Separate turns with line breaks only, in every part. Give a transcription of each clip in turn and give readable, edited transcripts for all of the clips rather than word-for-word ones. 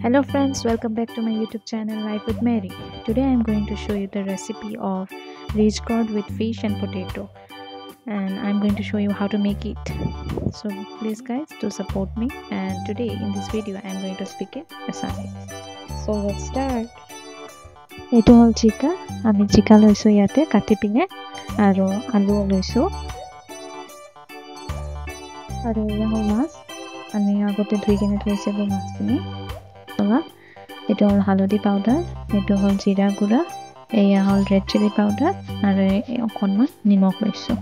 Hello friends, welcome back to my YouTube channel Life with Mary. Today I am going to show you the recipe of ridge gourd with fish and potato, and I am going to show you how to make it. So please guys do support me, and today in this video I am going to speak in Assamese. So let's start. Eto hol chika, ami chika loiso yate kati pine aro alu loiso aro ya hol mas ami agote dhui kine thoisilo mas kini eto hol halodi powder, eto hol jira gura, eya hol red chili powder aro okonman nimok loiso.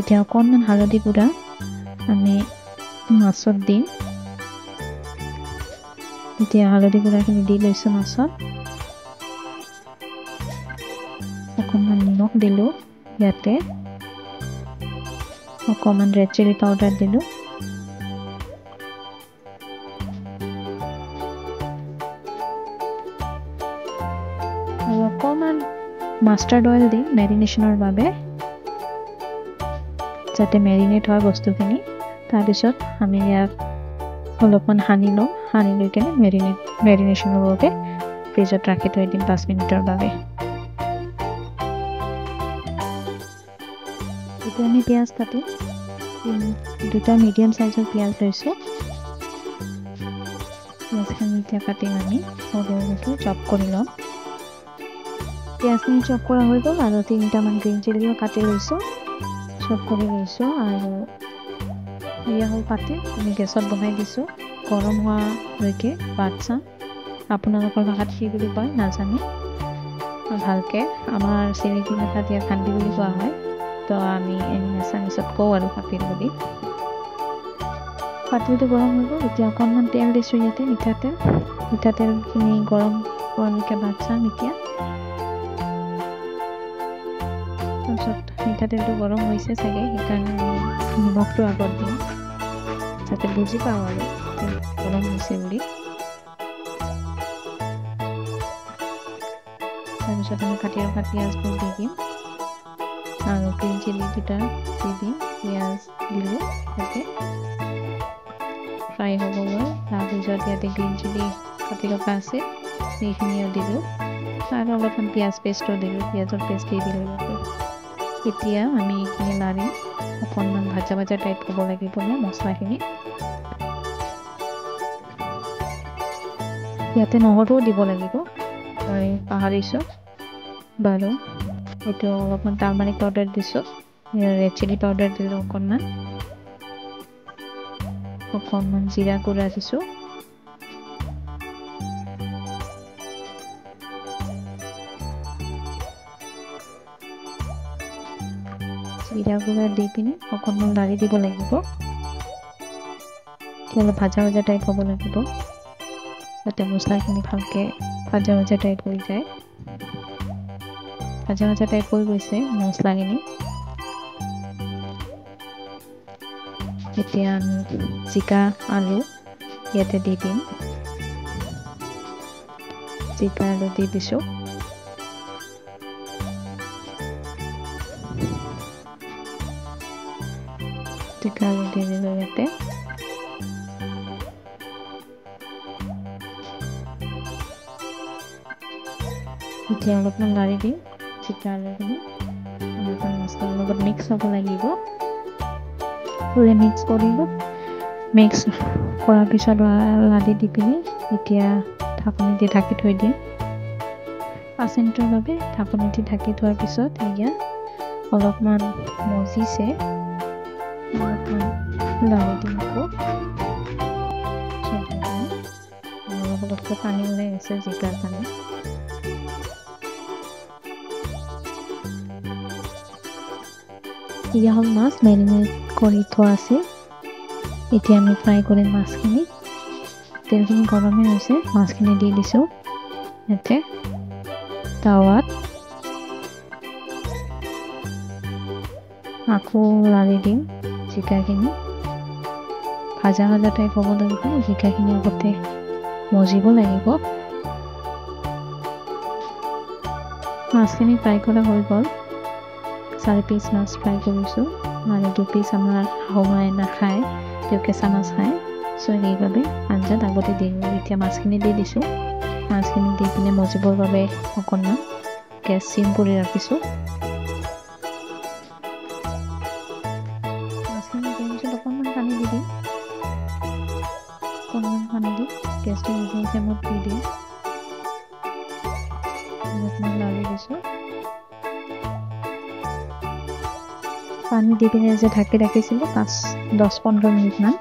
Etia okonman halodi gura ami masot din. Etia halodi gura kini di loiso masot. Okonman nimok dilu yate. Common red chili powder dilu common mustard oil di marination or babe jate marinate hoy bostu kini tar bisot ami yak holopon hani loi kene marination or babe fridge ot rakhi thoi dim 5 minute or babe. আমি পিয়াজ কাটি দুটা medium সাইজৰ পিয়াজ লৈছো পিয়াজখিনি এতিয়া কাটি আমি সৰুকৈ চপ কৰি লম পিয়াজখিনি চপ কৰা হৈ গ'ল আৰু তিনিটা মান গ্ৰীণ চিলিও কাটি লৈছো চপ কৰি লৈছো আৰু এয়া হ'ল পাতি আমি গেছত বহাই দিছো গৰম হোৱালৈকে বাটছা আপোনালোকৰ ভাষাত কি বুলি কয় নাজানি ভালকে আমাৰ চিৰিকি ভাষাত দিয়া খান্দি বুলি কোৱা হয় তো আমি এনিমেছানিছত কওঁ আৰু পাতিল বুলি পাতিলটো গৰম হৈ গ'ল এতিয়া অকণমান তেল দিছোঁ ইয়াতে মিঠাতেলখিনি গৰম হোৱালৈকে ভাত চাম এতিয়া তাৰপিছত মিঠাতেলটো গৰম হৈছে চাগে সেইকাৰণে আমি নিমখটো আগত দিম যাতে বুজি পাওঁ আৰু গৰম হৈছে বুলি তাৰপিছত আমি কাটি ৰখা পিঁয়াজবোৰ দি দিম আৰু গ্ৰীণ চিলি দুটা দি দিম পিঁয়াজ দিলোঁ ইয়াতে ফ্ৰাই হ'বলৈ তাৰপিছত ইয়াতে গ্ৰীণ চিলি কাটি ৰখা আছে সেইখিনিও দিলোঁ আৰু অলপমান পিঁয়াজ পেষ্টটো দিলোঁ পিঁয়াজৰ পেষ্ট দি দিলোঁ এতিয়া আমি এইখিনি লাৰিম অকণমান ভাজা টাইপ হ'ব লাগিব ন মছলাখিনি ইয়াতে নহৰুও দিব লাগিব মই পাহৰিছোঁ বাৰু এইটো অলপমান টাৰ্মাৰিক পাউডাৰ দিছোঁ ৰেড চিলি পাউডাৰ দিলোঁ অকণমান জিৰা গুড়া দিছোঁ জিৰা গুড়া দি পিনি অকণমান লাৰি দিব লাগিব অলপ ভাজা টাইপ হ'ব লাগিব যাতে মছলাখিনি ভালকৈ ভাজা টাইপ হৈ যায় ভাজা টাইপ হৈ গৈছে মছলাখিনি এতিয়া আমি জিকা আলু ইয়াতে দি দিম জিকা আলু দি দিছোঁ জিকা আলু দি দিলোঁ ইয়াতে এতিয়া অলপমান লাৰি দিম জিকা আলুখিনি অলপমান মছলাৰ লগত মিক্স হ'ব লাগিব মিক্স কৰিব মিক্স কৰাৰ পিছত লাৰি দি পিনি এতিয়া ঢাকনি দি ঢাকি থৈ দিম 5 মিনিটৰ বাবে ঢাকনি দি ঢাকি থোৱাৰ পিছত এতিয়া অলপমান মজিছে অলপমান লাৰি দিম আকৌ অলপকৈ পানী ওলাই আছে জিকাৰ পানী এয়া হ'ল মাছ মেৰিনেট কৰি থোৱা আছে এতিয়া আমি ফ্ৰাই কৰিম মাছখিনি তেলখিনি গৰমে হৈছে মাছখিনি দি দিছোঁ ইয়াতে টাৱাত আকৌ লাৰি দিম জিকাখিনি ভাজা টাইপ হ'ব লাগিব জিকাখিনি আগতে মজিব লাগিব মাছখিনি ফ্ৰাই কৰা হৈ গ'ল 4 পিচ মাছ ফ্ৰাই কৰিছোঁ আৰু 2 পিচ আমাৰ শাহুমাই নাখায়, তেওঁ কেঁচা মাছ খায়। চ' সেইবাবে আঞ্জাত আগতে দি দিওঁ। এতিয়া মাছখিনি দি দিছোঁ। মাছখিনি দি পিনে মজিবৰ বাবে অকণমান গেছ চিম কৰি ৰাখিছোঁ। মাছখিনি দিয়াৰ পিছত অকণমান পানী দি দিম। অকণমান পানী দি গেছটো মিডিয়াম ফ্লেমত দি দিম। অকণমান লাৰি দিছোঁ। পানী দি পিনে যে ঢাকি ৰাখিছিলোঁ 10-15 মিনিটমান,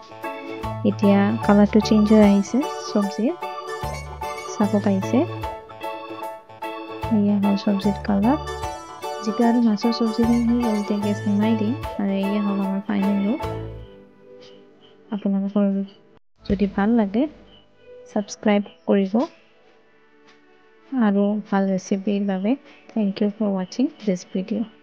এতিয়া কালাৰটো চেঞ্জ হৈ আহিছে চব্জিৰ, চাব পাৰিছে। এয়া হ'ল চব্জিৰ কালাৰ। যিটো আৰু মাছৰ চব্জিখিনি হৈ গ'ল, এতিয়া গেছ নমাই দিম। আৰু এয়া হ'ল আমাৰ ফাইনেল লুক। আপোনালোকৰ যদি ভাল লাগে ছাবস্ক্ৰাইব কৰিব, আৰু ভাল ৰেচিপিৰ বাবে থেংক ইউ ফৰ ৱাচিং দিছ ভিডিঅ'।